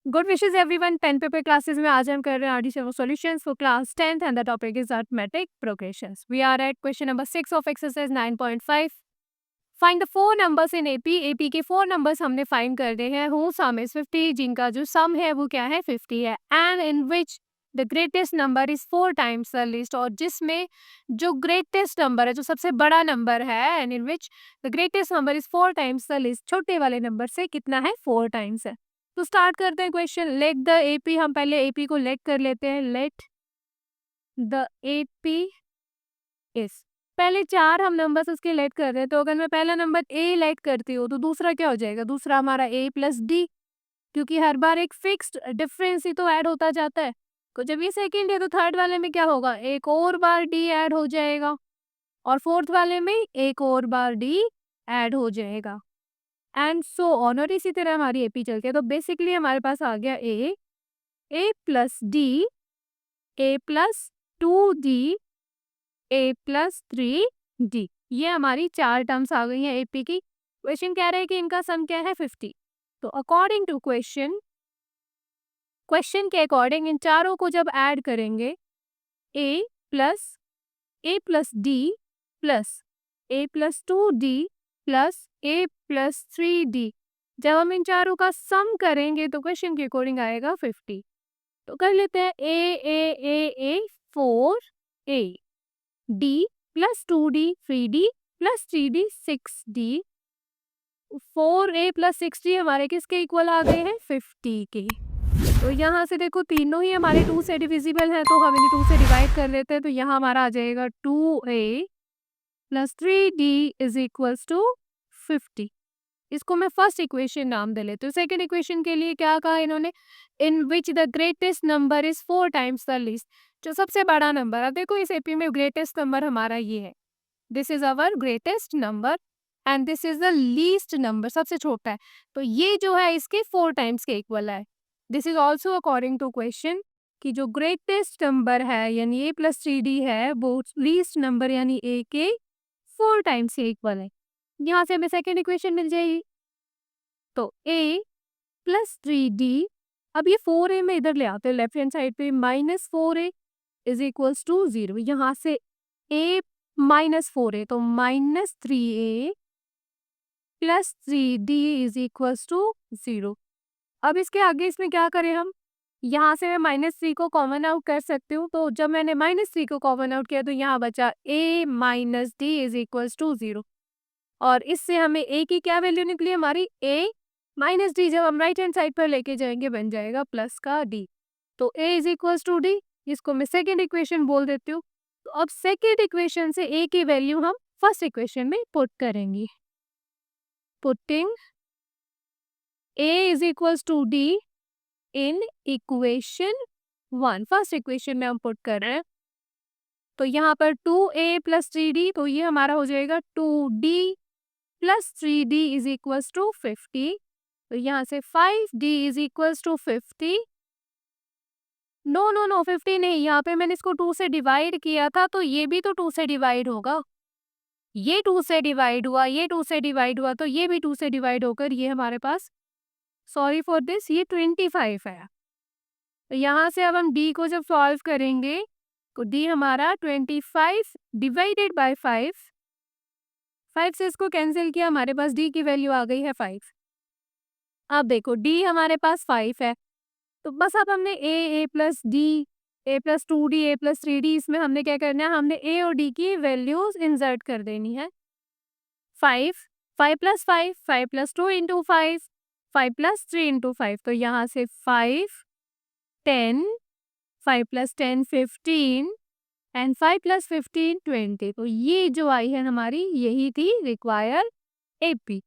Good wishes everyone. Pen paper classes में आज हम कर रहे हैं RD solutions for class 10th and the topic is arithmetic progressions. We are at question number 6 of exercise 9.5। Find the four numbers in AP. AP के four numbers हमने find करने हैं। हु सम इज 50, जिनका जो सम है वो क्या है 50 है। And in which the greatest number is 4 times the list, और जिसमें जो ग्रेटेस्ट नंबर है, जो सबसे बड़ा नंबर है, and in which the greatest number is 4 times the list, छोटे वाले नंबर से कितना है 4 टाइम्स है। तो स्टार्ट करते हैं क्वेश्चन। लेट द एपी, हम पहले एपी को लेट कर लेते हैं। लेट द एपी इज, पहले 4 हम नंबर्स उसके लेट कर रहे हैं, तो अगर मैं पहला नंबर ए लेट करती हूँ तो दूसरा क्या हो जाएगा, दूसरा हमारा ए प्लस डी, क्योंकि हर बार एक फिक्स्ड डिफरेंस ही तो ऐड होता जाता है। तो जब ये सेकंड है तो थर्ड वाले में क्या होगा, एक और बार डी ऐड हो जाएगा, और फोर्थ वाले में एक और बार डी ऐड हो जाएगा, एंड सो ऑन। और इसी तरह हमारी एपी चलती है। तो बेसिकली हमारे पास आ गया ए प्लस डी, ए प्लस 2d, ए प्लस 3d। ये हमारी 4 टर्म्स आ गई हैं एपी की। क्वेश्चन कह रहे हैं कि इनका सम क्या है 50। तो अकॉर्डिंग टू क्वेश्चन के अकॉर्डिंग इन चारों को जब ऐड करेंगे, ए प्लस डी प्लस ए प्लस 2d प्लस ए प्लस 3d, जब हम इन चारों का सम करेंगे तो क्वेश्चन के अकॉर्डिंग आएगा 50। तो कर लेते हैं A 4 A, D plus 2d 3d plus 3d 6d। 4a plus 6d हमारे किसके इक्वल आ गए हैं 50 के। तो यहाँ से देखो तीनों ही हमारे 2 से डिविजिबल हैं, तो हम इन्हें 2 से डिवाइड कर लेते हैं। तो यहाँ हमारा आ जाएगा 2a plus 3d is equals to 50। इसको मैं फर्स्ट इक्वेशन नाम दे लेती हूँ। सेकेंड इक्वेशन के लिए क्या कहा इन्होंने, in which the greatest number is 4 times the least, जो सबसे बड़ा नंबर। अब देखो इस एपी में ग्रेटेस्ट नंबर हमारा ये है, this is our greatest number, and this is the least number, सबसे छोटा है। तो ये जो है इसके 4 टाइम्स के इक्वल है। This is also according to question कि जो ग्रेटेस्ट नंबर है यानी ए प्लस 3d है, वो लीस्ट नंबर यानी ए के 4 टाइम्स के इक्वल है। यहाँ से हमें सेकेंड इक्वेशन मिल जाएगी। तो a प्लस 3d, अब ये 4a में इधर ले आते हैं लेफ्ट हैंड साइड पे, minus 4a is equals to 0। यहाँ से a माइनस 4a, तो minus 3a plus 3d is equals to 0। अब इसके आगे इसमें क्या करें हम, यहाँ से मैं -3 को कॉमन आउट कर सकती हूँ। तो जब मैंने -3 को कॉमन आउट किया तो यहाँ बचा a minus d is equals to 0, और इससे हमें a की क्या वैल्यू निकली हमारी a माइनस डी, जब हम राइट हैंड साइड पर लेके जाएंगे बन जाएगा प्लस का d। तो a is equals to d, इसको मैं सेकेंड इक्वेशन बोल देती हूँ। तो अब सेकेंड इक्वेशन से a की वैल्यू हम फर्स्ट इक्वेशन में पुट करेंगे। Putting a is equals to d in equation 1, first equation में हम पुट कर रहे हैं। तो यहाँ पर 2a प्लस 3d, तो ये हमारा हो जाएगा 2d plus 3d is equals to 50। तो यहाँ से 5d is equals to 50। No no no 50 नहीं, यहाँ पे मैंने इसको 2 से डिवाइड किया था, तो ये भी तो 2 से डिवाइड होगा। ये 2 से डिवाइड हुआ, ये 2 से डिवाइड हुआ, तो ये भी 2 से डिवाइड होकर ये हमारे पास, सॉरी फॉर दिस, ये 25 है। तो यहाँ से अब हम d को जब सॉल्व करेंगे तो d हमारा 25 डिवाइडेड बाय 5, 5 से इसको कैंसिल किया, हमारे पास d की वैल्यू आ गई है 5। अब देखो d हमारे पास 5 है, तो बस अब हमने a plus d, a plus 2d, a plus 3d, इसमें हमने क्या करना है, हमने a और d की वैल्यूज इंसर्ट कर देनी है। 5 5 plus 5 5 plus 2 into 5 5 plus 3 into 5, तो यहाँ से 5 10, 5 प्लस 10 15, एंड 5 प्लस 15 20। तो ये जो आई है हमारी, यही थी रिक्वायर एपी।